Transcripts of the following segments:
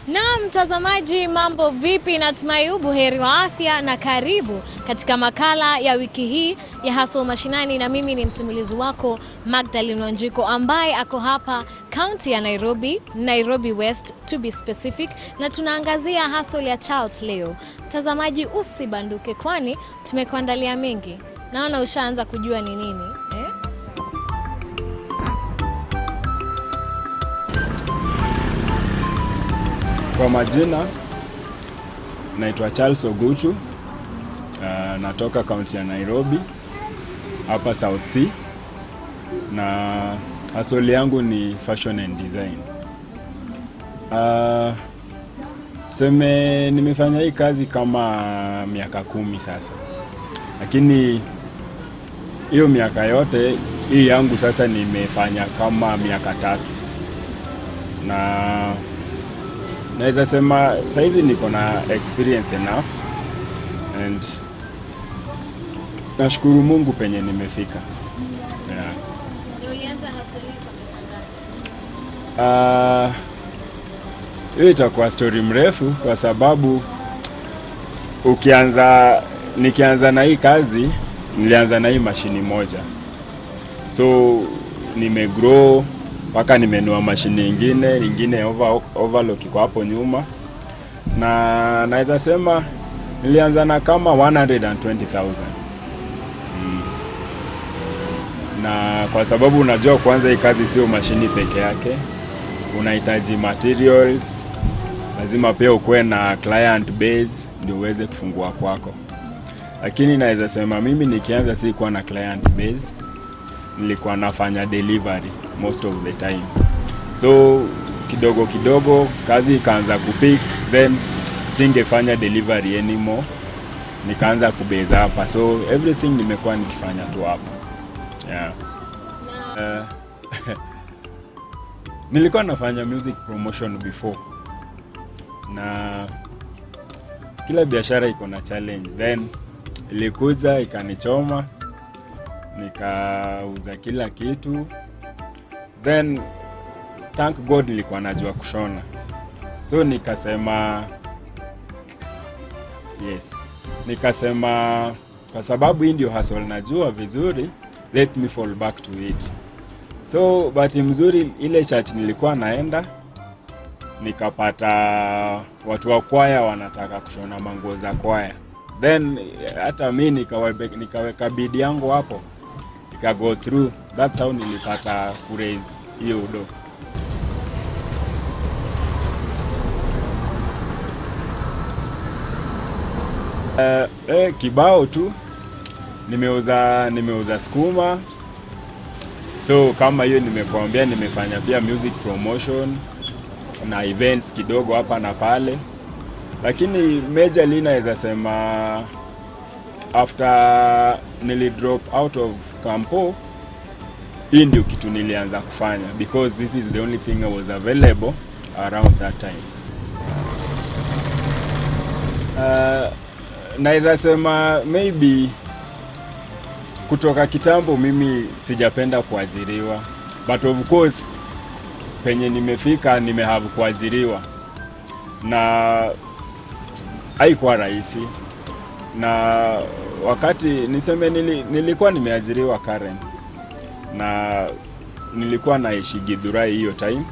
Na mtazamaji, mambo vipi? Natumai buheri wa afya na karibu katika makala ya wiki hii ya Hustle Mashinani, na mimi ni msimulizi wako Magdalene Wanjiko ambaye ako hapa county ya Nairobi West to be specific, na tunaangazia hustle ya Charles leo. Mtazamaji, usibanduke kwani tumekuandalia mengi. Naona ushaanza kujua ni nini, Kwa majina naitwa Charles Oguchu, natoka kaunti ya Nairobi hapa South C, na hustle yangu ni fashion and design. Nimefanya hii kazi kama miaka 10 sasa, lakini hiyo miaka yote hii yangu sasa nimefanya kama miaka 3, na naweza sema saizi niko na experience enough, and nashukuru Mungu penye nimefika. Ulianza hustle kwa ngapi? Hiyo itakuwa story mrefu, kwa sababu nikianza na hii kazi nilianza na hii mashini moja, so nimegrow mpaka nimenua mashini nyingine overlock iko hapo nyuma, na naweza sema nilianza na kama 120,000. Na kwa sababu unajua kwanza hii kazi sio mashini peke yake, unahitaji materials, lazima pia ukuwe na client base ndio uweze kufungua kwako. Lakini naweza sema mimi nikianza si kuwa na client base, nilikuwa nafanya delivery most of the time. So kidogo kidogo kazi ikaanza kupick, then singefanya delivery anymore, nikaanza kubase hapa. So everything nimekuwa nikifanya tu hapa. Nilikuwa nafanya music promotion before, na kila biashara iko na challenge, then ilikuja ikanichoma, nikauza kila kitu, then thank God nilikuwa najua kushona, so nikasema kwa sababu hii ndio hustle najua vizuri, let me fall back to it. So bahati mzuri ile church nilikuwa naenda nikapata watu wa kwaya wanataka kushona manguo za kwaya, then hata mimi nikaweka bidii yangu hapo, go through. That's how nilipata kuraise hiyo udo. Kibao tu nimeuza skuma, so kama hiyo nimekuambia, nimefanya pia music promotion na events kidogo hapa na pale, lakini majorly naweza sema after nilidrop out of campo, hii ndio kitu nilianza kufanya, because this is the only thing I was available around that time. Naweza sema maybe kutoka kitambo mimi sijapenda kuajiriwa, but of course penye nimefika nimehave kuajiriwa, na haikuwa rahisi. Na wakati niseme nilikuwa nimeajiriwa Karen, na nilikuwa naishi Githurai hiyo time,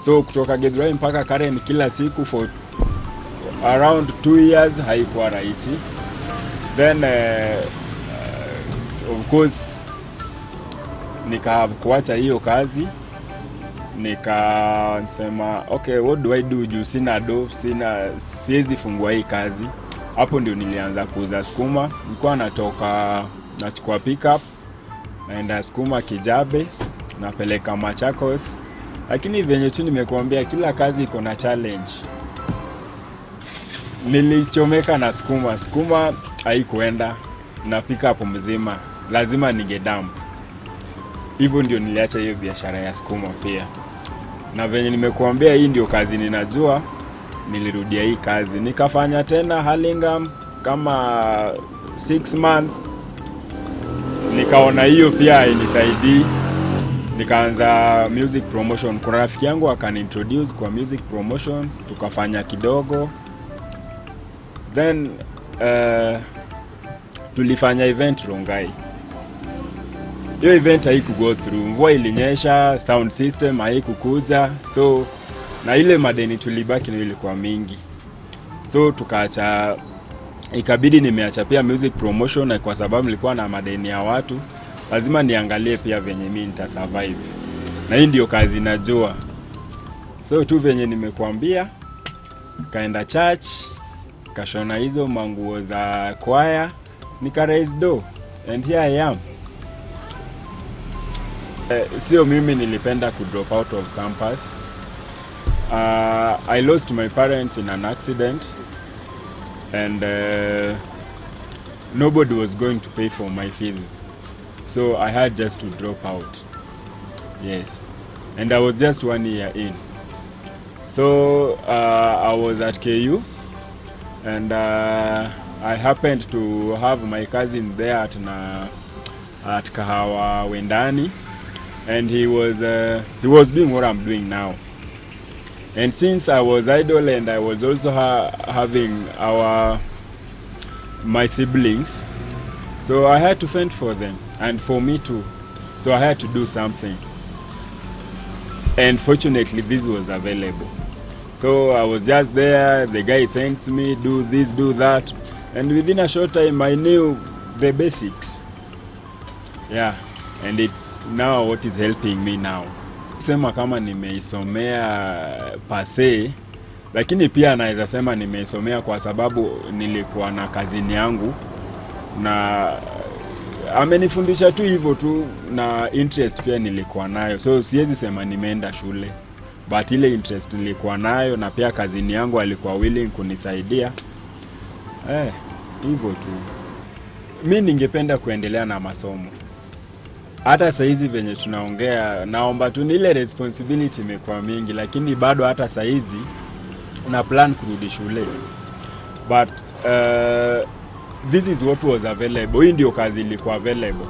so kutoka Githurai mpaka Karen kila siku for around 2 years haikuwa rahisi. Then of course kuacha hiyo kazi, nikasema okay, what do I do, juu siwezi fungua hii kazi. Hapo ndio nilianza kuuza skuma. Nilikuwa nachukua pickup naenda skuma Kijabe, napeleka Machakos, lakini venye tu nimekuambia kila kazi iko na challenge. Nilichomeka na skuma haikuenda, na pickup mzima lazima ningedump. Hivyo ndio niliacha hiyo biashara ya skuma pia, na venye nimekuambia hii ndio kazi ninajua, nilirudia hii kazi nikafanya tena Hurlingham kama 6 months, nikaona hiyo pia hainisaidii, nikaanza music promotion. Kuna rafiki yangu akaniintroduce kwa music promotion, tukafanya kidogo, then tulifanya event Rongai. Hiyo event haikugo through, mvua ilinyesha, sound system haikukuja, so na ile madeni tulibaki na ilikuwa mingi, so tukaacha, ikabidi nimeacha pia music promotion, na kwa sababu nilikuwa na madeni ya watu, lazima niangalie pia venye mimi nita survive, na hii ndio kazi najua. So tu venye nimekuambia, kaenda church, kashona hizo manguo za choir, nika raise do, and here I am. Sio mimi nilipenda ku drop out of campus. I lost my parents in an accident, and nobody was going to pay for my fees, so I had just to drop out. Yes, and I was just 1 year in. So I was at KU, and I happened to have my cousin there at Kahawa Wendani, and he was doing what I'm doing now. And since I was idle, and I was also having my siblings, so I had to fend for them and for me too. So I had to do something, and fortunately this was available. So I was just there, the guy sent me, do this, do that, and within a short time I knew the basics. Yeah, and it's now what is helping me now. Sema kama nimeisomea pase, lakini pia naweza sema nimeisomea kwa sababu nilikuwa na kazini yangu, na amenifundisha tu hivyo tu, na interest pia nilikuwa nayo. So siwezi sema nimeenda shule, but ile interest nilikuwa nayo, na pia kazini yangu alikuwa willing kunisaidia. Hivyo tu. Mimi ningependa kuendelea na masomo. Hata saizi venye tunaongea, naomba tu, ile responsibility imekuwa mingi, lakini bado hata saizi na plan kurudi shule. But this is what was available. Hii ndio kazi ilikuwa available.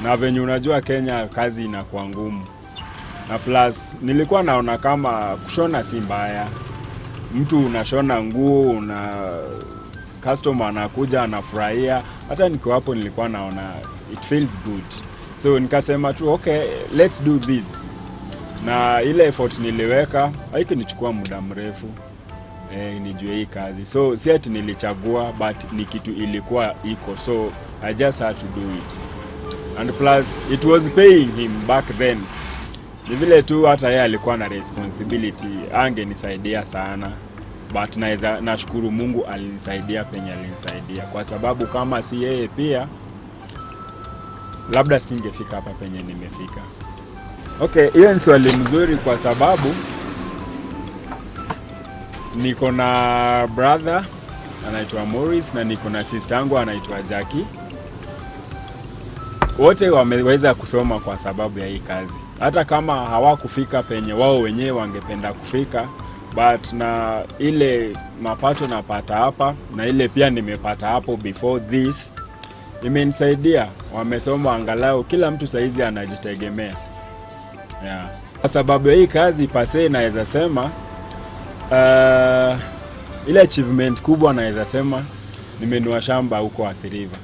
Na venye unajua Kenya kazi inakuwa ngumu. Na plus nilikuwa naona kama kushona si mbaya. Mtu unashona nguo, customer anakuja anafurahia. Hata niko hapo nilikuwa naona it feels good. So nikasema tu okay, let's do this. Na ile effort niliweka haikunichukua muda mrefu nijue hii kazi. So si ati nilichagua, but ni kitu ilikuwa iko, so I just had to do it. And plus it was paying him back then. Ni vile tu hata yeye alikuwa na responsibility, angenisaidia sana, but nashukuru Mungu alinisaidia penye alinisaidia, kwa sababu kama si yeye pia labda singefika hapa penye nimefika. Okay, hiyo ni swali mzuri, kwa sababu niko na brother anaitwa Morris, na niko na sister yangu anaitwa Jackie. Wote wameweza kusoma kwa sababu ya hii kazi. Hata kama hawakufika penye wao wenyewe wangependa kufika, but na ile mapato napata hapa, na ile pia nimepata hapo before this, imenisaidia. Wamesoma angalau, kila mtu saizi anajitegemea. Yeah. Kwa sababu ya hii kazi pase, naweza sema ile achievement kubwa naweza sema nimenunua shamba huko Athi River,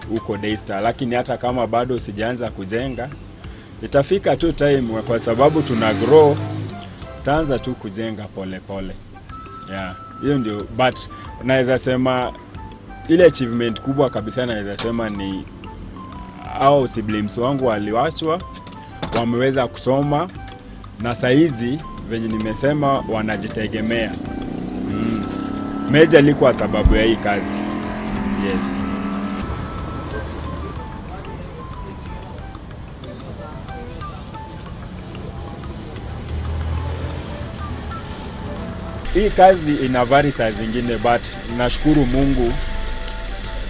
huko Daystar. Lakini hata kama bado sijaanza kujenga, itafika tu time, kwa sababu tuna grow, taanza tu kujenga pole pole. Yeah, hiyo ndio. But naweza sema ile achievement kubwa kabisa naweza sema ni au siblings wangu waliwachwa, wameweza kusoma, na saizi venye nimesema wanajitegemea. Meja ilikuwa sababu ya hii kazi. Yes. Hii kazi ina vari saa zingine, but nashukuru Mungu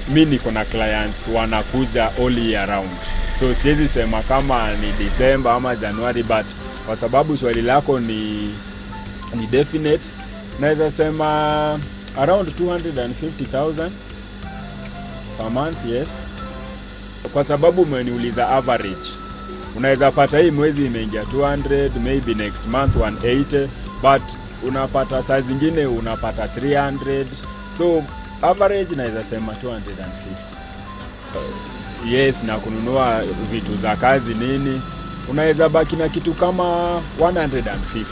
mimi niko na clients wanakuja all year round. So siwezi sema kama ni December ama January, but kwa sababu swali lako ni definite, naweza sema around 250,000 per month. Yes, kwa sababu umeniuliza average. unaweza pata hii mwezi imeingia 200, maybe next month 180, but unapata saa zingine unapata 300, so average naweza sema 250. Yes, na kununua vitu za kazi nini, unaweza baki na kitu kama 150.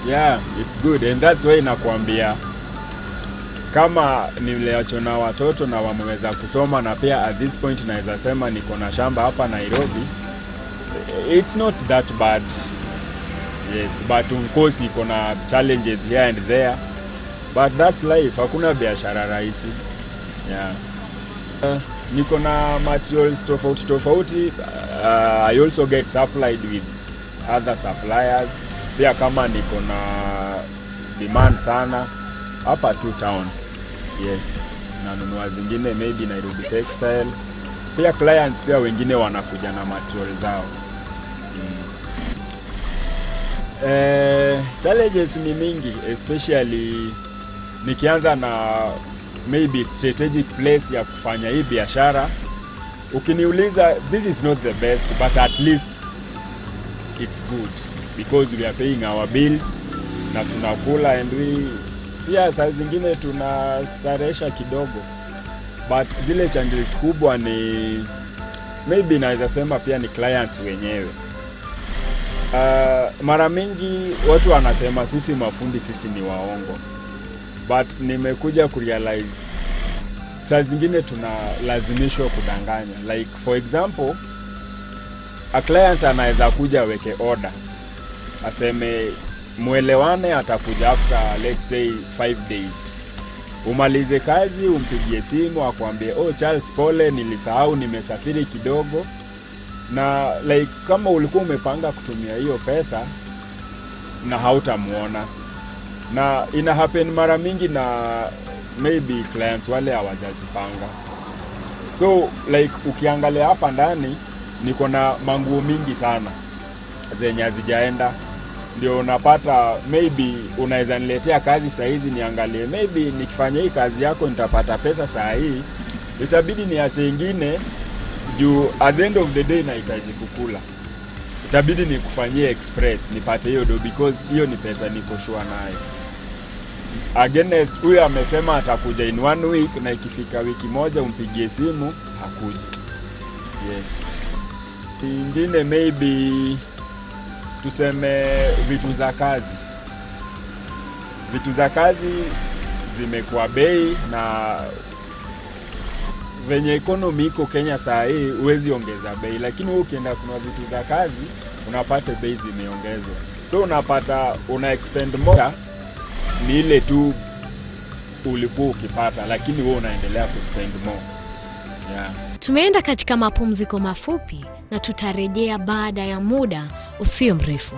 Yeah, it's good, and that's why nakwambia kama niliacho na watoto na wameweza kusoma, na pia at this point naweza sema niko na shamba hapa Nairobi, it's not that bad. Yes, but of course iko na challenges here and there, but that's life, hakuna biashara rahisi. Yeah. Niko na materials tofauti. I also get supplied with other suppliers. Pia kama niko na demand sana hapa tu town, yes, nanunua zingine maybe Nairobi Textile. Pia clients pia wengine wanakuja na material zao. Challenges ni mingi, especially nikianza na maybe strategic place ya kufanya hii biashara. Ukiniuliza, this is not the best, but at least it's good because we are paying our bills na tunakula, and we pia saa zingine tunastarehesha kidogo, but zile challenges kubwa ni maybe naweza sema pia ni clients wenyewe. Mara mingi watu wanasema sisi mafundi sisi ni waongo, but nimekuja kurealize saa zingine tunalazimishwa kudanganya. Like for example, a client anaweza kuja weke order, aseme muelewane atakuja after let's say 5 days. Umalize kazi, umpigie simu akwambie, oh Charles, pole nilisahau nimesafiri kidogo, na like kama ulikuwa umepanga kutumia hiyo pesa na hautamuona. Na ina happen mara mingi na maybe clients wale hawajazipanga. So like ukiangalia hapa ndani niko na manguo mingi sana zenye hazijaenda, ndio unapata maybe unaweza niletea kazi saa hizi niangalie, maybe nikifanya hii kazi yako nitapata pesa saa hii, itabidi niache ingine juu at the end of the day nahitaji kukula, itabidi nikufanyie express nipate hiyo do, because hiyo ni pesa niko sure nayo. Against huyu amesema atakuja in 1 week, na ikifika wiki moja umpigie simu hakuji. Yes. Ingine maybe tuseme vitu za kazi. Vitu za kazi zimekuwa bei, na venye economy iko Kenya saa hii huwezi ongeza bei, lakini ukienda kununua vitu za kazi unapata bei zimeongezwa. So unapata una expend more ni ile tu ulikuwa ukipata, lakini wewe unaendelea kuspend more. Yeah. Tumeenda katika mapumziko mafupi na tutarejea baada ya muda usio mrefu.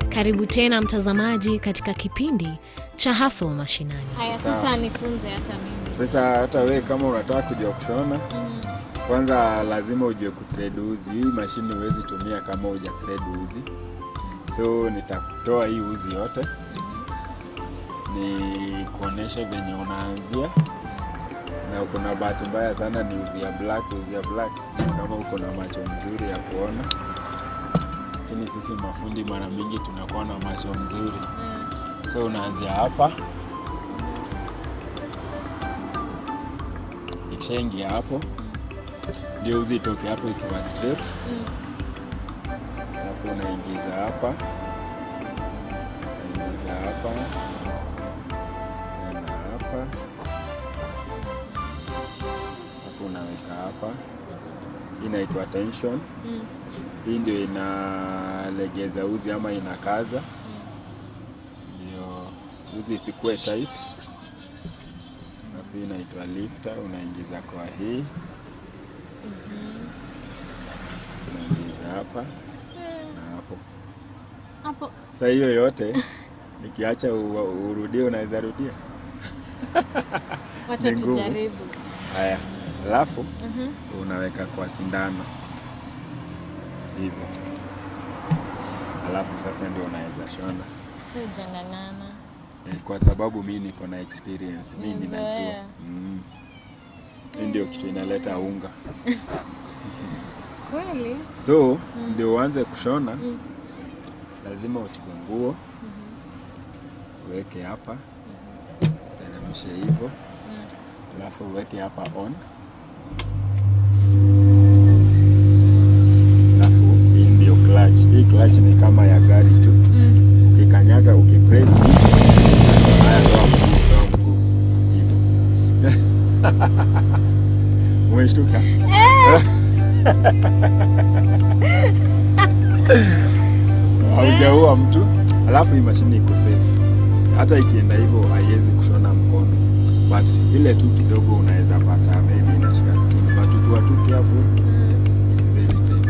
Karibu tena mtazamaji katika kipindi cha Hustle Mashinani. Haya, sasa nifunze hata mimi. Sasa hata wewe kama unataka kujua kushona, kwanza lazima ujue kuthread uzi. Hii mashine huwezi tumia kama huja thread uzi. So nitakutoa hii uzi yote, ni kuonesha venye unaanzia. Na uko na bahati mbaya sana ni uzi ya black. Uzi ya black kama uko na macho mzuri ya kuona, lakini sisi mafundi mara mingi tunakuwa na macho mzuri. So unaanzia hapa, ikishaingia hapo ndio uzi itoke hapo ikiwa straight. Alafu unaingiza hapa, unaingiza hapa, tena hapa, hapo unaweka hapa. Hii inaitwa tension. Hii ndio inalegeza uzi ama inakaza, ndio uzi isikue tight. Na hii inaitwa lifter, unaingiza kwa hii, Unaingiza hapa na hapo. Hapo. Sasa hiyo yote nikiacha urudie unaweza rudia. Wacha tujaribu. Haya, alafu unaweka kwa sindano hivyo. Alafu sasa ndio unaweza shona. Tujangangana. Kwa sababu mimi niko na experience, mimi najua. Hii ndio kitu inaleta unga. Kweli? So, ndio uanze kushona. Lazima uchukue nguo. Uweke hapa. Teremshe hivyo. Alafu uweke hapa on. Alafu hii ndio clutch. Hii clutch ni kama ya gari tu. Ukikanyaga, ukipress, haya toa mguu hivyo. Umeshtuka? Haujaua mtu. Alafu hii mashine iko safe. Hata ikienda hivyo haiwezi kushona mkono. But ile tu kidogo unaweza pata maybe inashika skin. But ukiwa tu careful, it's very safe.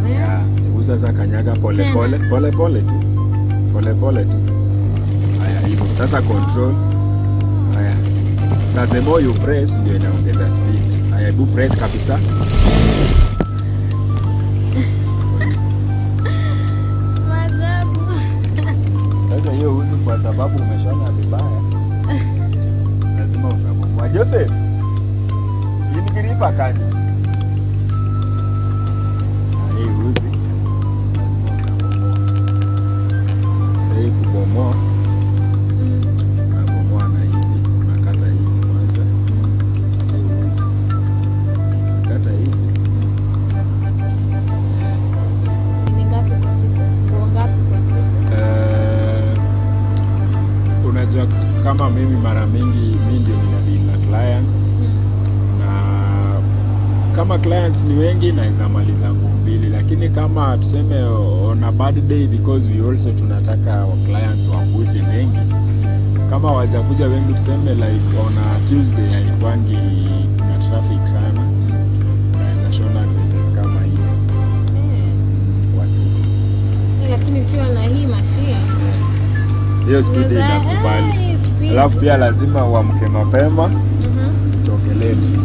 Yeah, sasa kanyaga pole pole tu. Pole pole tu. Haya hivyo. Sasa control. Haya. Sasa the more you press ndio inaongeza speed. Haya, hebu press kabisa. Maajabu. Sasa hiyo uzi kwa sababu umeshona vibaya. Lazima utabomoa. Joseph. Ingiripa kaje. Hii uzi kubomoa. Unabomoa na hivi, unakata hivi kwanza. Kata hivi. Ni ngapi kwa siku? Nguo ngapi kwa siku? Unajua kama mimi mara mingi mimi ndio ninadeal na clients. Na kama clients ni wengi naweza maliza nguo mbili, lakini kama tuseme on a bad day, because we also tunataka wa clients wakuje wengi, kama wajakuja wengi tuseme like on a Tuesday haikwangi na traffic sana, unaweza shona dresses kama hiyo kwa siku. Lakini ukiwa na hii machine hiyo speed inakubali. Alafu pia lazima uamke mapema. Chocolate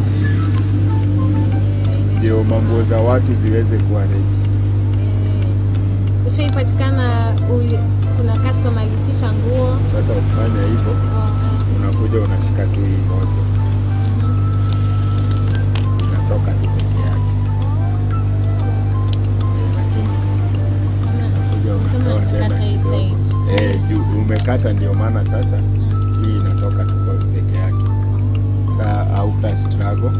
ndio mambo za watu ziweze kuwa ready. Ushaipatikana kuna customer alitisha nguo. Sasa ukifanya hivyo unakuja unashika tu hii moja. Inatoka tu peke yake. Lakini unakuja unatoa tena kidogo. Umekata ndio maana sasa hii inatoka tu kwa peke yake. Sasa hauta struggle.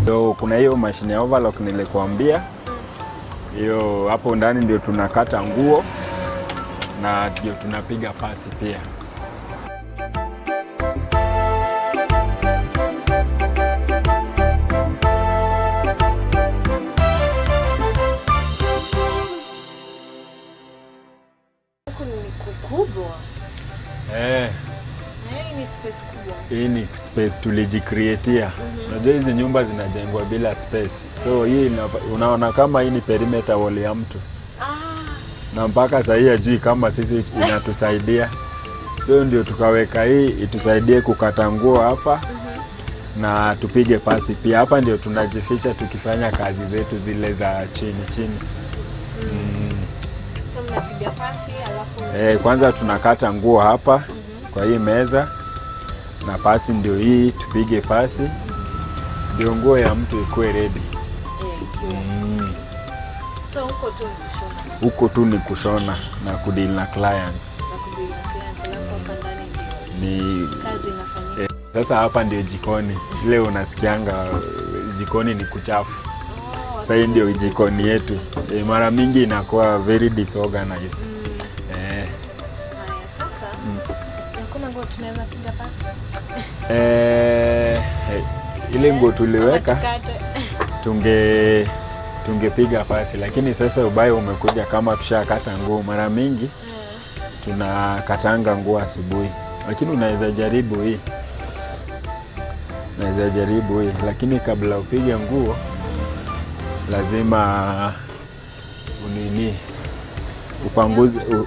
So kuna hiyo mashine ya overlock nilikwambia. Hiyo hapo ndani ndio tunakata nguo na ndio tunapiga pasi pia. Huku ni kubwa. Hii ni space kubwa. Hii ni space tulijicreatea. Unajua hizi nyumba zinajengwa bila space. So hii unaona kama hii ni perimeter wall ya mtu. Na mpaka sasa hii ajui kama sisi inatusaidia. So ndio tukaweka hii itusaidie kukata nguo hapa. Na tupige pasi pia. Hapa ndio tunajificha tukifanya kazi zetu zile za chini. So mnapiga pasi alafu kwanza tunakata nguo hapa kwa hii meza. Na pasi ndio hii, tupige pasi ndio nguo ya mtu ikuwe ready. So huko tu ni kushona. Huko tu ni kushona na kudeal na clients. Ni Kazi inafanyika. Sasa hapa ndio jikoni. Ile unasikianga jikoni ni kuchafu. Sasa hii ndio jikoni yetu. Mara mingi inakuwa very disorganized. Hakuna nguo tunaweza piga pasi. Ile nguo tuliweka tungepiga pasi, lakini sasa ubaya umekuja kama tushakata nguo. Mara mingi tunakatanga nguo asubuhi, lakini unaweza jaribu hii. naweza jaribu hii, lakini kabla upige nguo lazima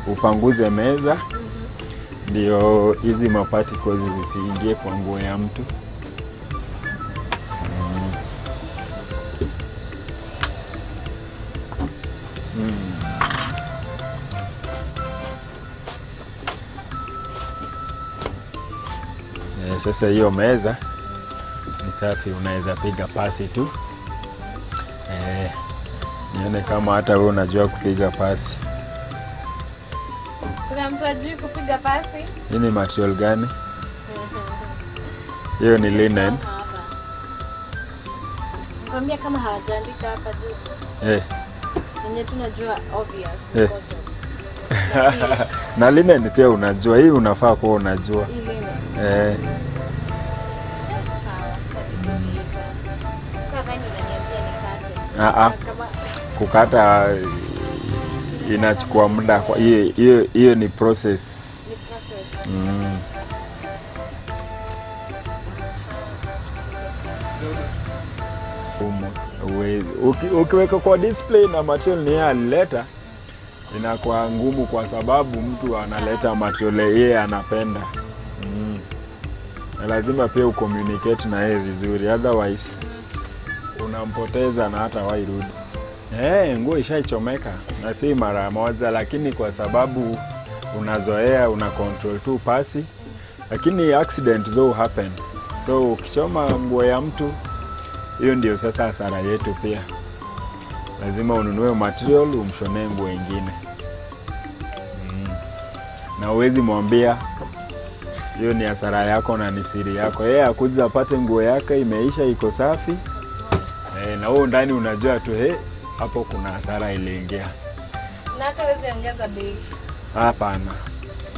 upanguze meza ndio hizi maparticles zisiingie kwa nguo ya mtu. Sasa hiyo meza ni safi, unaweza piga pasi tu. Nione kama hata wewe unajua kupiga pasi. Kuna mtu ajui kupiga pasi? Hii ni material gani? Hiyo ni linen. Nakwambia kama hawajaandika hapa juu. Yenye tunajua obvious. Na linen pia unajua, hii unafaa kuwa unajua. Hii linen. Kukata inachukua muda, kwa hiyo ni process. Ukiweka kwa display na material ni yeye alileta, inakuwa ngumu kwa sababu mtu analeta material yeye anapenda. Na lazima pia ucommunicate na yeye vizuri, otherwise unampoteza na hata wairudi. Nguo ishaichomeka na si mara moja, lakini kwa sababu unazoea una control tu pasi, lakini accident zo happen. So ukichoma nguo ya mtu, hiyo ndio sasa hasara yetu pia. Lazima ununue material umshonee nguo nyingine. Na uwezi mwambia hiyo ni hasara yako na ni siri yako. Yeye akuja apate nguo yake imeisha iko safi. Na wewe ndani unajua tu hapo kuna hasara iliingia. Na hata uweze ongeza bei. Hapana.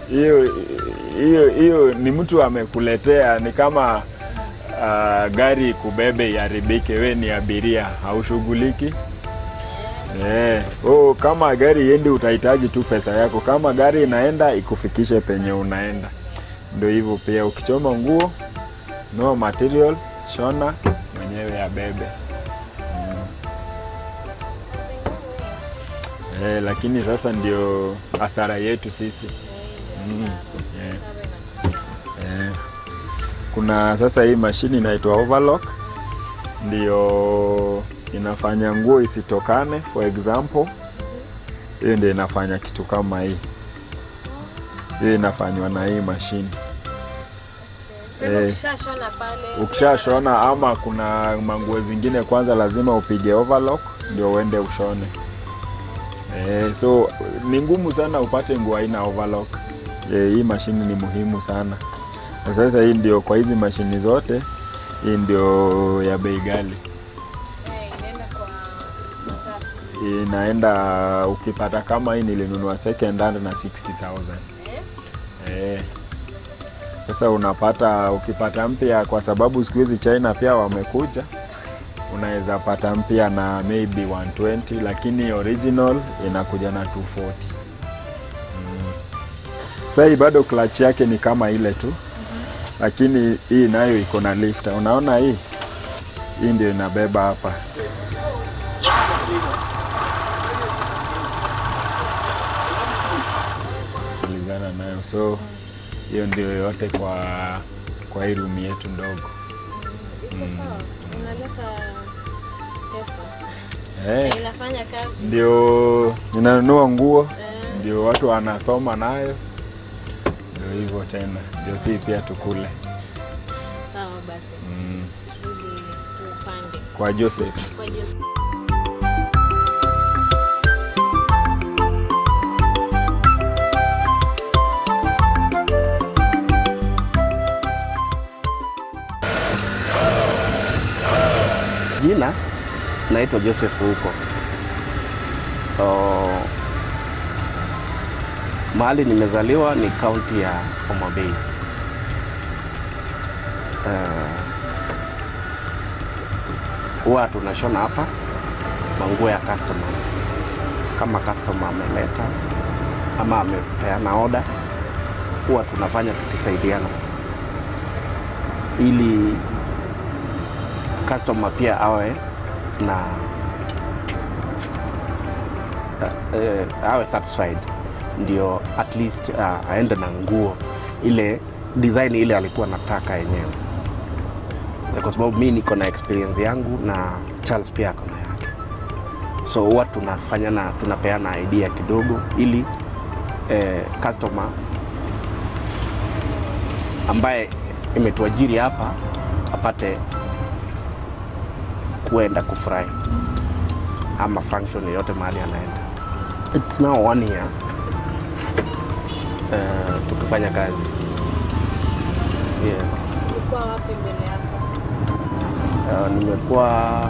Hiyo ni mtu amekuletea, ni kama gari kubebe iharibike, wewe ni abiria haushughuliki. Kama gari iende utahitaji tu pesa yako, kama gari inaenda ikufikishe penye unaenda. Ndio hivyo pia ukichoma nguo, no material, shona mwenyewe abebe. Lakini sasa ndio hasara yetu sisi. Kuna sasa hii mashini inaitwa overlock, ndio inafanya nguo isitokane. For example, hiyo ndio inafanya kitu kama hii. Hiyo inafanywa na hii mashini. Ukishashona pale, ukishashona ama kuna manguo zingine kwanza lazima upige overlock ndio uende ushone. So ni ngumu sana upate nguo haina overlock. Hii mashini ni muhimu sana. Na sasa hii ndio kwa hizi mashini zote, hii ndio ya bei ghali. Inaenda ukipata kama hii nilinunua second hand na 60,000. Sasa unapata ukipata mpya, kwa sababu siku hizi China pia wamekuja, unaweza pata mpya na maybe 120, lakini original inakuja na 240. Sasa hii bado clutch yake ni kama ile tu. Lakini hii nayo iko na lifter. Unaona hii ndio inabeba hapa. Kulingana nayo. So hiyo ndio yote kwa hii room yetu ndogo. Unaleta pesa. Inafanya kazi. Ndio ninanunua nguo. Ndio watu wanasoma nayo. Ndio hivyo tena. Ndio sisi pia tukule. Sawa basi. Rudi tupande. Kwa Joseph. Jina naitwa Joseph huko. Mahali nimezaliwa ni kaunti ya Homa Bay. Huwa tunashona hapa manguo ya customers. Kama customer ameleta ama amepeana order, huwa tunafanya tukisaidiana ili customer pia awe na awe satisfied, ndio at least aende na nguo ile design ile alikuwa nataka yenyewe, kwa sababu mimi niko na experience yangu na Charles pia ako na yake, so huwa tunafanya na tunapeana idea kidogo ili customer ambaye imetuajiri hapa apate kuenda kufurahi ama function yoyote mahali anaenda. It's now 1 year tukifanya kazi. Yes. Ulikuwa wapi mbele yako? Nimekuwa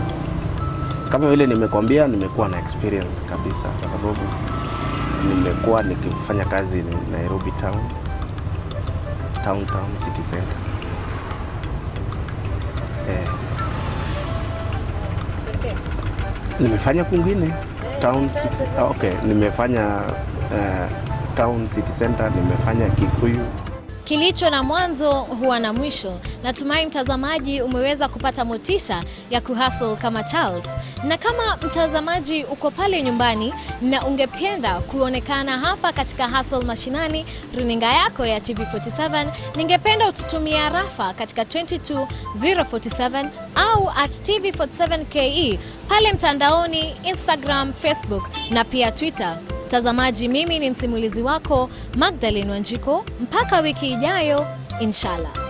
kama vile nimekwambia, nimekuwa na experience kabisa, kwa sababu nimekuwa nikifanya kazi Nairobi town city center. Nimefanya kwingine town city, okay, nimefanya town city center, nimefanya Kikuyu. Kilicho na mwanzo huwa na mwisho. Natumai mtazamaji umeweza kupata motisha ya kuhustle kama Charles. Na kama mtazamaji uko pale nyumbani na ungependa kuonekana hapa katika Hustle Mashinani, runinga yako ya TV47, ningependa ututumie arafa katika 22047 au @TV47KE pale mtandaoni, Instagram, Facebook na pia Twitter. Mtazamaji, mimi ni msimulizi wako Magdalene Wanjiko. Mpaka wiki ijayo, inshallah.